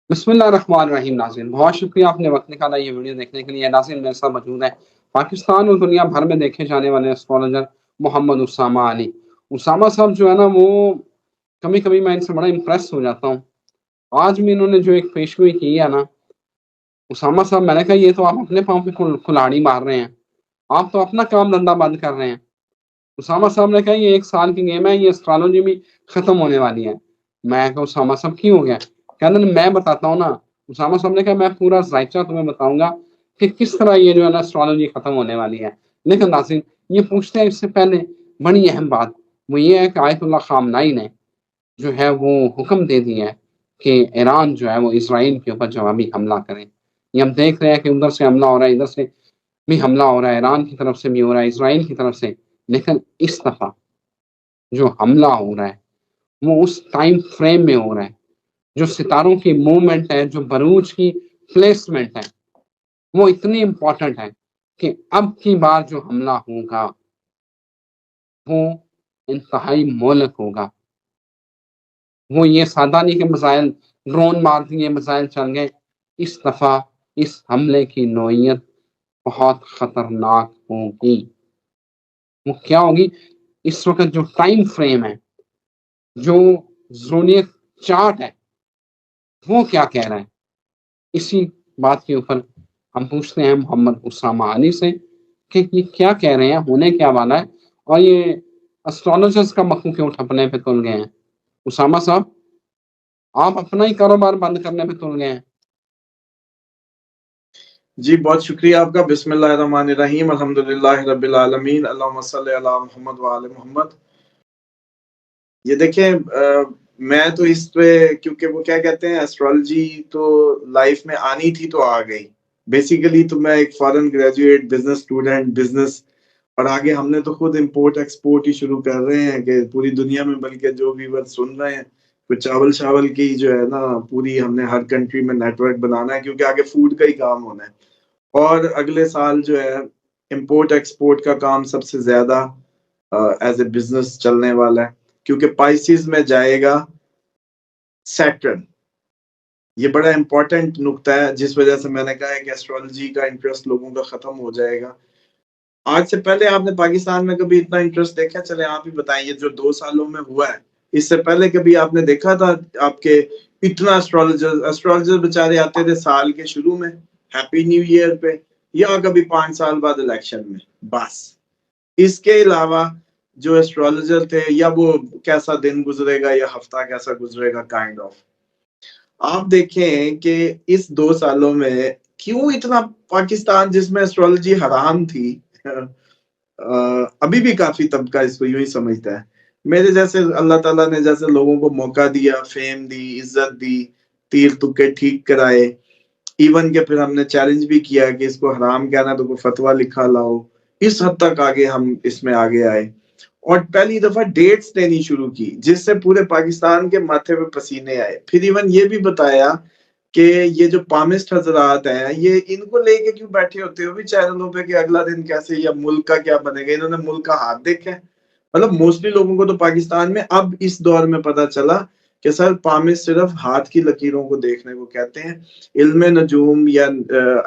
बिस्मिल्लाहिर्रहमानिर्रहीम। नाज़रीन, बहुत शुक्रिया आपने वक़्त निकाला ये वीडियो देखने के लिए। नाज़रीन, मेरे साथ मौजूद हैं पाकिस्तान और दुनिया भर में देखे जाने वाले एस्ट्रोलॉजर मोहम्मद उसामा अली। उसामा साहब जो है ना, वो कभी-कभी मैं इनसे बड़ा इम्प्रेस हो जाता हूँ। आज भी इन्होंने जो एक पेशगोई की है ना, उसामा साहब, मैंने कहा ये तो आप अपने पाँव पे कुल्हाड़ी मार रहे हैं। आप तो अपना काम-धंधा बंद कर रहे हैं। उसामा साहब ने कहा ये 1 साल की गेम है, ये एस्ट्रोलॉजी भी खत्म होने वाली है। मैं कहा उसामा साहब क्यों हो गया? कहते हैं मैं बताता हूँ ना। उसामा साहब ने कहा मैं पूरा ज़ायचा तुम्हें बताऊँगा कि किस तरह ये जो है ना एस्ट्रोलॉजी खत्म होने वाली है। लेकिन नाज़रीन, ये पूछते हैं इससे पहले बड़ी अहम बात, वो ये है कि आयतुल्लाह ख़ामनाई ने जो है वो हुक्म दे दिया है कि ईरान जो है वो इज़राइल के ऊपर जवाबी हमला करे। ये हम देख रहे हैं कि उधर से हमला हो रहा है, इधर से भी हमला हो रहा है, ईरान की तरफ से भी हो रहा है, इज़राइल की तरफ से। लेकिन इस दफ़ा जो हमला हो रहा है, वो उस टाइम फ्रेम में हो रहा है। जो सितारों की मूवमेंट है, जो बरूज की प्लेसमेंट है, वो इतनी इम्पोर्टेंट है कि अब की बार जो हमला होगा, वो इंतहाई मोहलक होगा। वो ये सादा नहीं कि मिसाइल ड्रोन मार दिए, मिसाइल चल गए। इस दफ़ा इस हमले की नौइयत बहुत खतरनाक होगी। वो क्या होगी? इस वक़्त जो टाइम फ्रेम है, जो ज़ोडिएक चार्ट है, वो क्या कह रहा है? इसी बात के ऊपर हम पूछते हैं मोहम्मद उसामा अली से कि ये क्या कह रहे हैं, होने क्या वाला है और ये एस्ट्रोलॉजर्स का मक्खू क्यों ठपने पे तुल गए हैं? उसामा साहब, आप अपना ही कारोबार बंद करने पे तुल गए हैं। जी, बहुत शुक्रिया आपका। बिस्मिल्लाहिर्रहमानिर्रहीम, अल्हम्दुलिल्लाहि रब्बिल आलमीन, अल्लाहुम्मा सल्लि अला मुहम्मद व आले मोहम्मद। ये देखें, मैं तो इस पे, क्योंकि वो क्या कहते हैं, एस्ट्रोलॉजी तो लाइफ में आनी थी तो आ गई। बेसिकली तो मैं एक foreign graduate, business student, business, और आगे हमने तो खुद इंपोर्ट एक्सपोर्ट ही शुरू कर रहे हैं कि पूरी दुनिया में, बल्कि जो व्यूअर सुन रहे हैं, कुछ चावल शावल की जो है ना, पूरी हमने हर कंट्री में नेटवर्क बनाना है, क्योंकि आगे फूड का ही काम होना है। और अगले साल जो है इंपोर्ट एक्सपोर्ट का काम सबसे ज्यादा एज ए बिजनेस चलने वाला है, क्योंकि पाइसिस में जाएगा सैटर्न। ये बड़ा इंपॉर्टेंट नुक्ता है, जिस वजह से मैंने कहा है कि एस्ट्रोलॉजी का इंटरेस्ट लोगों का खत्म हो जाएगा। आज से पहले आपने पाकिस्तान में कभी इतना इंटरेस्ट देखा? चले आप ही बताइए, जो 2 सालों में हुआ है, इससे पहले कभी आपने देखा था आपके इतना एस्ट्रोलॉजर बेचारे आते थे साल के शुरू में, हैप्पी न्यू ईयर पे, या कभी 5 साल बाद इलेक्शन में, बस। इसके अलावा जो एस्ट्रोलॉजर थे, या वो कैसा दिन गुजरेगा या हफ्ता कैसा गुजरेगा, काइंड ऑफ। आप देखें कि इस 2 सालों में क्यों इतना पाकिस्तान, जिसमें एस्ट्रोलॉजी हराम थी, अभी भी काफी तबका इसको यूं ही समझता है। मेरे जैसे अल्लाह ताला ने जैसे लोगों को मौका दिया, फेम दी, इज्जत दी, तीर तुक्के ठीक कराए, इवन के फिर हमने चैलेंज भी किया कि इसको हराम कहना तो कोई फतवा लिखा लाओ। इस हद तक आगे हम इसमें आगे आए, और पहली दफा डेट्स देनी शुरू की, जिससे पूरे पाकिस्तान के माथे पे पसीने आए। फिर इवन ये भी बताया कि ये जो पामिस्ट हजरात हैं, ये इनको लेके क्यों बैठे होते हो भी चैनलों पे कि अगला दिन कैसे या मुल्क का क्या बनेगा। इन्होंने मुल्क का हाथ देखे। मतलब मोस्टली लोगों को तो पाकिस्तान में अब इस दौर में पता चला कि सर, पामिस्ट सिर्फ हाथ की लकीरों को देखने को कहते हैं। इल्म नजूम या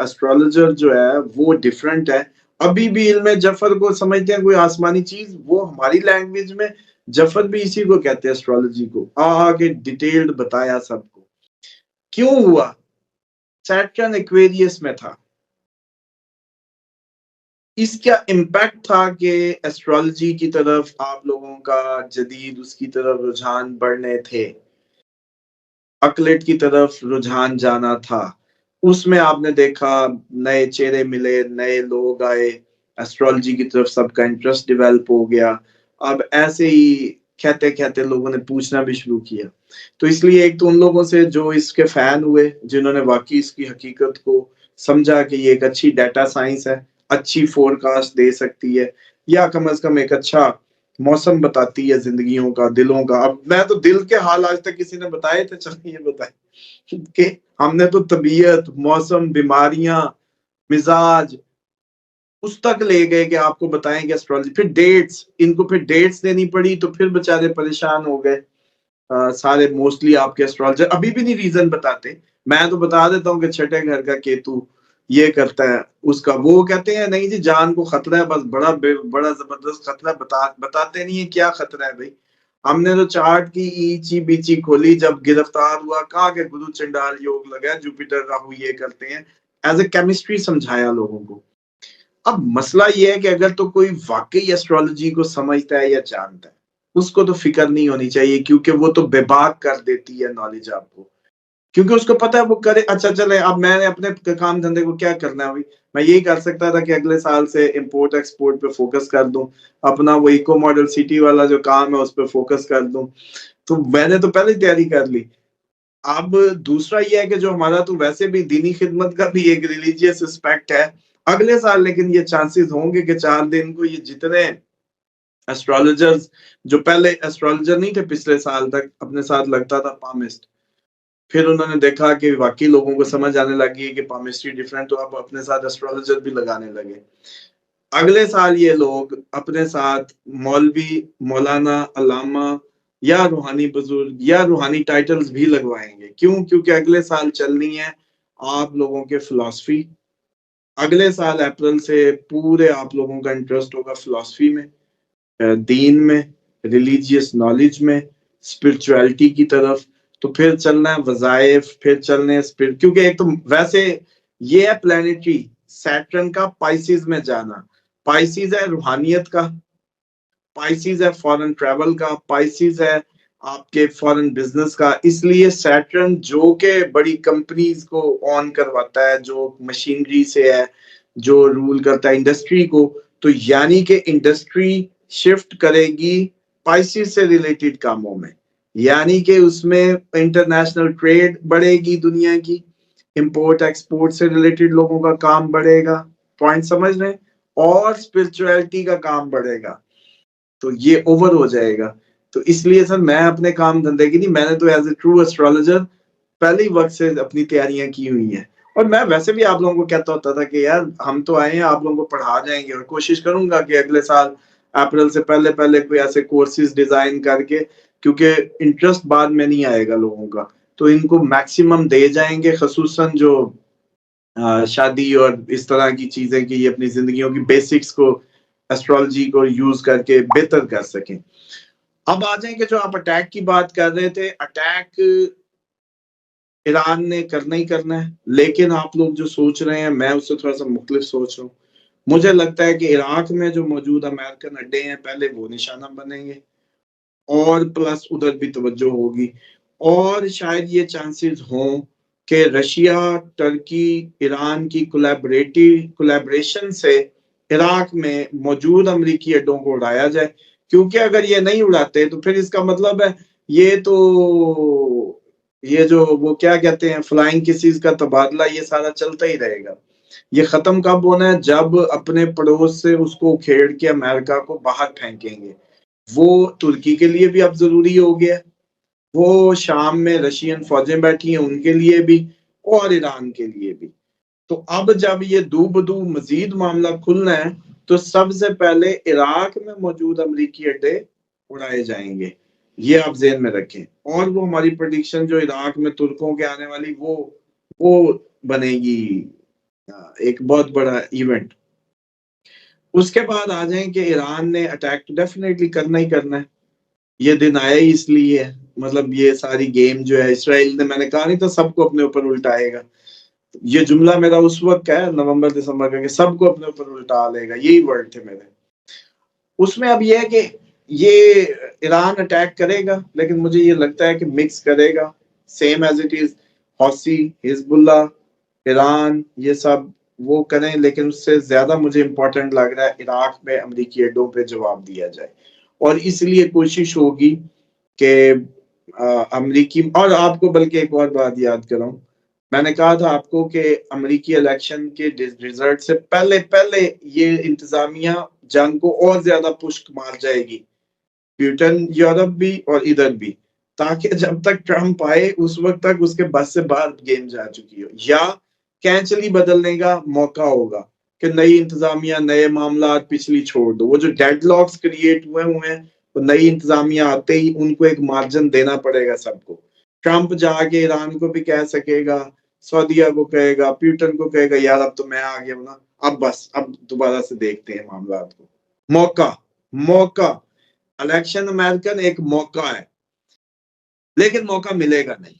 एस्ट्रोलॉजर जो है वो डिफरेंट है। अभी भी इल्म जफर को समझते हैं कोई आसमानी चीज, वो हमारी लैंग्वेज में जफर भी इसी को कहते हैं, एस्ट्रोलॉजी को। आगे डिटेल्ड बताया सबको क्यों हुआ। सैटर्न एक्वेरियस में था। इसका इम्पैक्ट था कि एस्ट्रोलॉजी की तरफ आप लोगों का जदीद उसकी तरफ रुझान बढ़ने थे, अकलेट की तरफ रुझान जाना था। उसमें आपने देखा नए चेहरे मिले, नए लोग आए, एस्ट्रोलॉजी की तरफ सबका इंटरेस्ट डेवलप हो गया। अब ऐसे ही कहते कहते लोगों ने पूछना भी शुरू किया। तो इसलिए एक तो उन लोगों से जो इसके फैन हुए, जिन्होंने वाकई इसकी हकीकत को समझा कि ये एक अच्छी डाटा साइंस है, अच्छी फोरकास्ट दे सकती है, या कम से कम एक अच्छा मौसम बताती है जिंदगियों का, दिलों का। अब मैं तो दिल के हाल आज तक किसी ने बताए थे? चलिए ये बताए कि हमने तो तबीयत, मौसम, बीमारियां, मिजाज उस तक ले गए कि आपको बताएं कि एस्ट्रोलॉजी। फिर डेट्स, इनको फिर डेट्स देनी पड़ी, तो फिर बेचारे परेशान हो गए। सारे मोस्टली आपके एस्ट्रोलॉजर अभी भी नहीं रीजन बताते। मैं तो बता देता हूँ कि छठे घर का केतु ये करता है, उसका वो कहते हैं नहीं जी जान को खतरा है, बस बड़ा जबरदस्त खतरा बताते नहीं है क्या खतरा है भाई। हमने तो चार्ट की ईची बीची खोली, जब गिरफ्तार हुआ कहा कि गुरु चंडाल योग लगा, जुपिटर राहु ये करते हैं, एज ए केमिस्ट्री समझाया लोगों को। अब मसला ये है कि अगर तो कोई वाकई एस्ट्रोलॉजी को समझता है या जानता है, उसको तो फिक्र नहीं होनी चाहिए, क्योंकि वो तो बेबाक कर देती है नॉलेज आपको, क्योंकि उसको पता है वो करे। अच्छा चले, अब मैंने अपने काम धंधे को क्या करना है भाई, मैं यही कर सकता था कि अगले साल से इंपोर्ट एक्सपोर्ट पे फोकस कर दूं, अपना वो इको मॉडल सिटी वाला जो काम है उस पर फोकस कर दूं, तो मैंने तो पहले ही तैयारी कर ली। अब दूसरा ये है कि जो हमारा तो वैसे भी दीनी खिदमत का भी एक रिलीजियस एस्पेक्ट है, अगले साल लेकिन ये चांसेस होंगे कि 4 दिन को ये जितने एस्ट्रोलॉजर्स, जो पहले एस्ट्रोलॉजर नहीं थे पिछले साल तक अपने साथ लगता था पामिस्ट, फिर उन्होंने देखा कि वाकई लोगों को समझ आने लगी है कि पामिस्ट्री डिफरेंट, तो अब अपने साथ एस्ट्रोलॉजर भी लगाने लगे। अगले साल ये लोग अपने साथ मौलवी, मौलाना, अल्लामा या रूहानी बुजुर्ग या रूहानी टाइटल्स भी लगवाएंगे। क्यों? क्योंकि अगले साल चलनी है आप लोगों के फिलॉसफी। अगले साल अप्रैल से पूरे आप लोगों का इंटरेस्ट होगा फिलॉसफी में, दीन में, रिलीजियस नॉलेज में, स्पिरिचुअलिटी की तरफ। तो फिर चलना है वज़ाइफ, फिर चलने हैं स्पिरिट, क्योंकि एक तो वैसे ये है प्लैनेटरी सैटर्न का पाइसिस में जाना। पाइसिस है रूहानियत का, पाइसिस है फॉरेन ट्रैवल का, पाइसिस है आपके फॉरेन बिजनेस का। इसलिए सैटर्न जो के बड़ी कंपनीज को ऑन करवाता है, जो मशीनरी से है, जो रूल करता है इंडस्ट्री को, तो यानी कि इंडस्ट्री शिफ्ट करेगी पाइसिस से रिलेटेड कामों में, यानी कि उसमें इंटरनेशनल ट्रेड बढ़ेगी, दुनिया की इंपोर्ट एक्सपोर्ट से रिलेटेड लोगों का काम बढ़ेगा, पॉइंट समझ रहे हैं, और स्पिरिचुअलिटी का काम बढ़ेगा, तो ये ओवर हो जाएगा। तो इसलिए सर मैं अपने काम धंधे की नहीं, मैंने तो एज ए ट्रू एस्ट्रोलॉजर पहले ही वक्त से अपनी तैयारियां की हुई हैं। और मैं वैसे भी आप लोगों को कहता होता था कि यार हम तो आए हैं, आप लोगों को पढ़ा जाएंगे, और कोशिश करूंगा कि अगले साल अप्रैल से पहले पहले कोई ऐसे कोर्सेज डिजाइन करके, क्योंकि इंटरेस्ट बाद में नहीं आएगा लोगों का, तो इनको मैक्सिमम दे जाएंगे, खसूसन जो शादी और इस तरह की चीजें की अपनी जिंदगियों की बेसिक्स को एस्ट्रोलॉजी को यूज करके बेहतर कर सकें। अब आ जाएंगे जो आप अटैक की बात कर रहे थे, अटैक ईरान ने करना ही करना है, लेकिन आप लोग जो सोच रहे हैं मैं उससे थोड़ा सा मुख्तलिफ सोच रहा हूँ। मुझे लगता है कि इराक में जो मौजूद अमेरिकन अड्डे हैं पहले वो निशाना बनेंगे, और प्लस उधर भी तवज्जो होगी, और शायद ये चांसेस हों कि रशिया, टर्की, ईरान की कोलैबोरेशन से इराक में मौजूद अमरीकी अड्डों को उड़ाया जाए। क्योंकि अगर ये नहीं उड़ाते तो फिर इसका मतलब है ये तो ये जो वो क्या कहते हैं फ्लाइंग किसीज का तबादला, ये सारा चलता ही रहेगा। ये खत्म कब होना है? जब अपने पड़ोस से उसको उखेड़ के अमेरिका को बाहर फेंकेंगे। वो तुर्की के लिए भी अब जरूरी हो गया, वो शाम में रशियन फौजें बैठी हैं उनके लिए भी, और ईरान के लिए भी। तो अब जब ये दो बदू मजीद मामला खुलना है, तो सबसे पहले इराक में मौजूद अमरीकी अड्डे उड़ाए जाएंगे, ये आप जेहन में रखें। और वो हमारी प्रेडिक्शन जो इराक में तुर्कों के आने वाली वो बनेगी एक बहुत बड़ा इवेंट। उसके बाद आ जाए कि ईरान ने अटैक तो डेफिनेटली करना ही करना है, ये दिन आया ही इसलिए है, मतलब ये सारी गेम जो है इसराइल ने, मैंने कहा नहीं था सबको अपने ऊपर उल्टाएगा, ये जुमला मेरा उस वक्त का है नवंबर दिसंबर का, कि सबको अपने ऊपर उल्टा लेगा, यही वर्ड थे मेरे। उसमें अब ये है कि ये ईरान अटैक करेगा, लेकिन मुझे ये लगता है कि मिक्स करेगा, same as it is Houthi, Hezbollah, Iran, ये सब वो करें, लेकिन उससे ज्यादा मुझे इंपॉर्टेंट लग रहा है इराक में अमरीकी अड्डों पे जवाब दिया जाए। और इसलिए कोशिश होगी कि अमरीकी, और आपको बल्कि एक और बात याद कराऊं, मैंने कहा था आपको कि अमरीकी इलेक्शन के रिजल्ट से पहले पहले ये इंतजामिया जंग को और ज्यादा पुश मार जाएगी, ब्रिटेन, यूरोप भी और इधर भी, ताकि जब तक ट्रंप आए उस वक्त तक उसके बस से बाहर गेम जा चुकी हो, या कैंचली बदलने का मौका होगा कि नई इंतजामिया, नए मामला पिछली छोड़ दो। वो जो डेडलॉक्स क्रिएट हुए हैं तो नई इंतजामिया आते ही उनको एक मार्जिन देना पड़ेगा सबको। ट्रंप जाके ईरान को भी कह सकेगा, सऊदीया को कहेगा, पुतिन को कहेगा, यार अब तो मैं आ गया हूं ना, अब बस अब दोबारा से देखते हैं मामला को। मौका मौका इलेक्शन अमेरिकन एक मौका है, लेकिन मौका मिलेगा नहीं,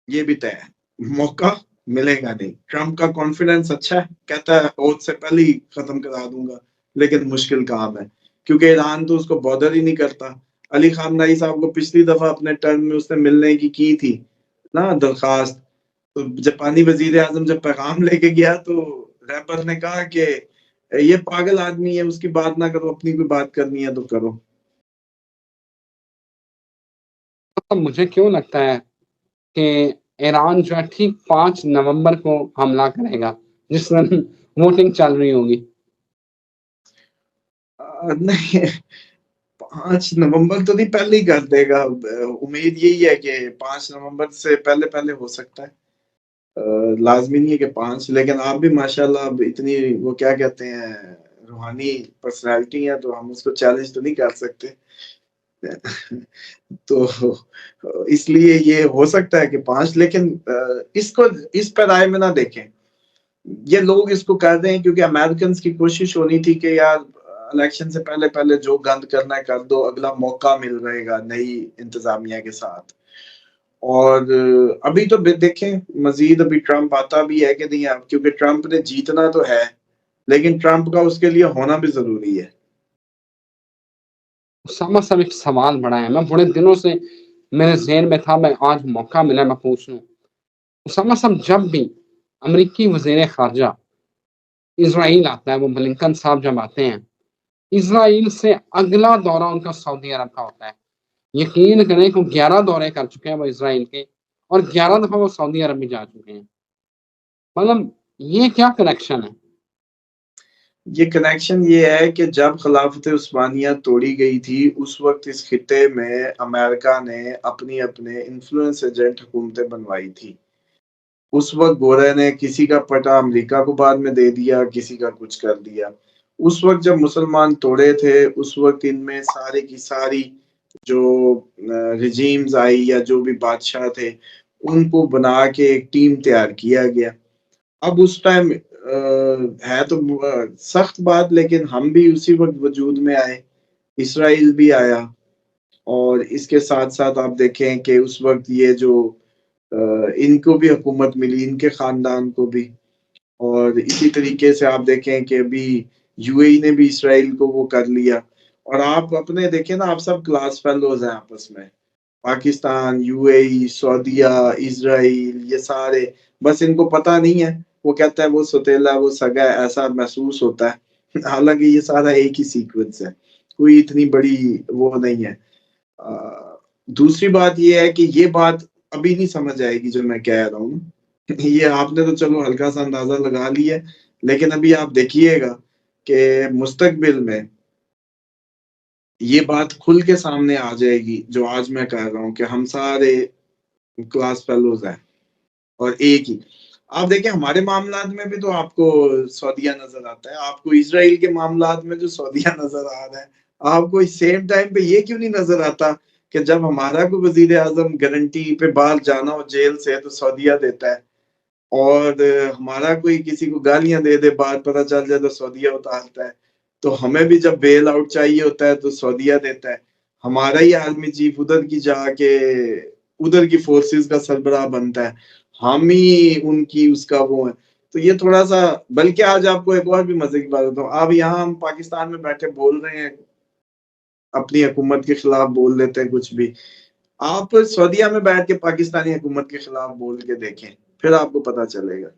ये भी तय है, मौका मिलेगा नहीं। ट्रंप का कॉन्फिडेंस अच्छा है, कहता है वोट से पहले ही खत्म करा दूंगा, लेकिन मुश्किल काम है क्योंकि ईरान तो उसको बॉदर ही नहीं करता। अली खामनेई साहब को पिछली दफा अपने टर्म में उसने मिलने की थी ना दरखास्त, तो जापानी वजीर आजम जब पैगाम लेके गया तो रैपर ने कहा कि ये पागल आदमी है, उसकी बात ना करो, अपनी कोई बात करनी है तो करो। मतलब मुझे क्यों लगता है कि ईरान जो है ठीक 5 नवंबर को हमला करेगा, जिस दिन वोटिंग चल रही होगी। नहीं, 5 नवंबर तो नहीं, पहले ही कर देगा। उम्मीद यही है कि 5 नवंबर से पहले पहले हो सकता है। लाजमी नहीं है कि 5, लेकिन आप भी माशाल्लाह अब इतनी वो क्या कहते हैं रूहानी पर्सनालिटी है, तो हम उसको चैलेंज तो नहीं कर सकते। तो इसलिए ये हो सकता है कि 5, लेकिन इसको इस पर राय में ना देखें। ये लोग इसको कर रहे हैं क्योंकि अमेरिकन की कोशिश होनी थी कि यार इलेक्शन से पहले पहले जो गंद करना है कर दो, अगला मौका मिल रहेगा नई इंतजामिया के साथ। और अभी तो देखें मजीद अभी ट्रंप आता भी है कि नहीं, अब क्योंकि ट्रंप ने जीतना तो है, लेकिन ट्रंप का उसके लिए होना भी जरूरी है। उसामा साहब एक सवाल बड़ा है, मैं बड़े दिनों से मेरे ज़हन में था, मैं आज मौका मिला मैं पूछ लूँ। उसामा साहब जब भी अमेरिकी वज़ीर ख़ारजा इज़राइल आता है, वो ब्लिंकन साहब जब आते हैं, इज़राइल से अगला दौरा उनका सऊदी अरब का होता है। यकीन करें कि 11 दौरे कर चुके हैं वो इज़राइल के, और 11 दफ़ा वो सऊदी अरब भी जा चुके हैं। मतलब ये क्या कनेक्शन है? ये कनेक्शन ये है कि जब खिलाफत उस्मानिया तोड़ी गई थी, उस वक्त इस खिते में अमेरिका ने अपनी अपने इन्फ्लुएंस एजेंट हुकूमतें बनवाई थी। उस वक्त गोरे ने किसी का पटा अमेरिका को बाद में दे दिया, किसी का कुछ कर दिया। उस वक्त जब मुसलमान तोड़े थे, उस वक्त इनमें सारी की सारी जो रिजीम्स आई या जो भी बादशाह थे, उनको बना के एक टीम तैयार किया गया। अब उस टाइम है तो सख्त बात, लेकिन हम भी उसी वक्त वजूद में आए, इसराइल भी आया, और इसके साथ साथ आप देखें कि उस वक्त ये जो इनको भी हुकूमत मिली, इनके खानदान को भी। और इसी तरीके से आप देखें कि अभी यूएई ने भी इसराइल को वो कर लिया। और आप अपने देखें ना, आप सब क्लास फेलोज हैं आपस में, पाकिस्तान, यूएई, सऊदीया, इसराइल, ये सारे, बस इनको पता नहीं है, वो कहता है वो सौतेला, वो सगा है, ऐसा महसूस होता है। हालांकि ये सारा एक ही सीक्वेंस है, कोई इतनी बड़ी वो नहीं है। दूसरी बात ये है कि ये बात अभी नहीं समझ आएगी जो मैं कह रहा हूँ। ये आपने तो चलो हल्का सा अंदाजा लगा लिया, लेकिन अभी आप देखिएगा कि मुस्तकबिल में ये बात खुल के सामने आ जाएगी जो आज मैं कह रहा हूँ कि हम सारे क्लास फेलोज हैं और एक ही। आप देखिए हमारे मामलात में भी तो आपको सऊदीया नजर आता है, आपको इसराइल के मामलात में जो सऊदीया नजर आ रहा है, आपको इस सेम टाइम पे ये क्यों नहीं नजर आता कि जब हमारा कोई वजीर आजम गारंटी पे बाहर जाना हो जेल से तो सऊदीया देता है, और हमारा कोई किसी को गालियां दे दे बाहर पता चल जाए तो सऊदीया उतारता है। तो हमें भी जब बेल आउट चाहिए होता है तो सऊदीया देता है। हमारा ही आर्मी चीफ उधर की जाके उधर की फोर्सेस का सरबराह बनता है, हम ही उनकी उसका वो है। तो ये थोड़ा सा, बल्कि आज आपको एक और भी मजे की बात बताऊं, अब यहाँ हम पाकिस्तान में बैठे बोल रहे हैं, अपनी हुकूमत के खिलाफ बोल लेते हैं कुछ भी। आप सऊदीया में बैठ के पाकिस्तानी हुकूमत के खिलाफ बोल के देखें, फिर आपको पता चलेगा।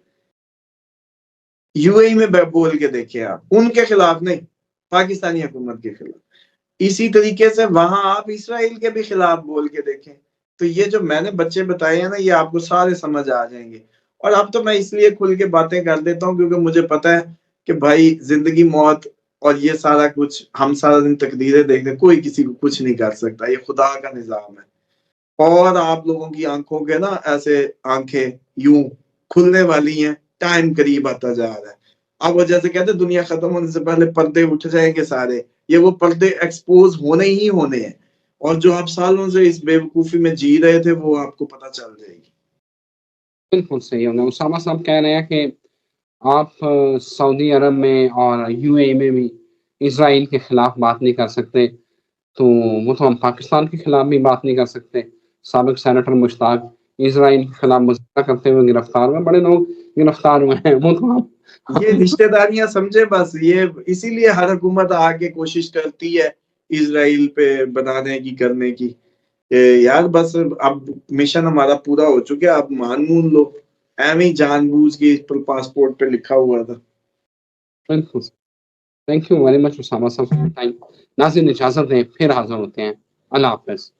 यूएई में बोल के देखे आप, उनके खिलाफ नहीं, पाकिस्तानी हुकूमत के खिलाफ। इसी तरीके से वहां आप इसराइल के भी खिलाफ बोल के देखें, तो ये जो मैंने बच्चे बताए हैं ना, ये आपको सारे समझ आ जाएंगे। और अब तो मैं इसलिए खुल के बातें कर देता हूँ क्योंकि मुझे पता है कि भाई जिंदगी मौत और ये सारा कुछ, हम सारा दिन तकदीरें देखते, कोई किसी को कुछ नहीं कर सकता, ये खुदा का निजाम है। और आप लोगों की आंखों के ना ऐसे आंखें यूं खुलने वाली हैं, टाइम करीब आता जा रहा है। अब वो जैसे कहते हैं दुनिया खत्म होने से पहले पर्दे उठ जाएंगे सारे, ये वो पर्दे एक्सपोज होने ही होने हैं, और जो आप सालों से इस बेवकूफी में जी रहे थे वो आपको पता चल जाएगी। बिल्कुल सही है। उसामा साहब कह रहे हैं कि आप सऊदी अरब में और यूएई में भी इज़राइल के खिलाफ बात नहीं कर सकते, तो वो तो हम पाकिस्तान के खिलाफ भी बात नहीं कर सकते। साबिक सेनेटर मुश्ताक इज़राइल के खिलाफ मुज़ाहरा करते हुए गिरफ्तार हुए, बड़े लोग गिरफ्तार हुए हैं, वो तो ये हम रिश्तेदारियां समझे बस, ये इसीलिए हर हुकूमत आके कोशिश करती है इजराइल पे बनाने की, करने की। यार बस अब मिशन हमारा पूरा हो चुका है, अब मान मून लो, एवं ही जानबूझ के इस पर पासपोर्ट पे लिखा हुआ था। बिल्कुल। Thank you very much Usama साहब फॉर योर टाइम। नाज़रीन इजाज़त दें, फिर हाज़िर होते हैं। अल्लाह हाफ़िज़।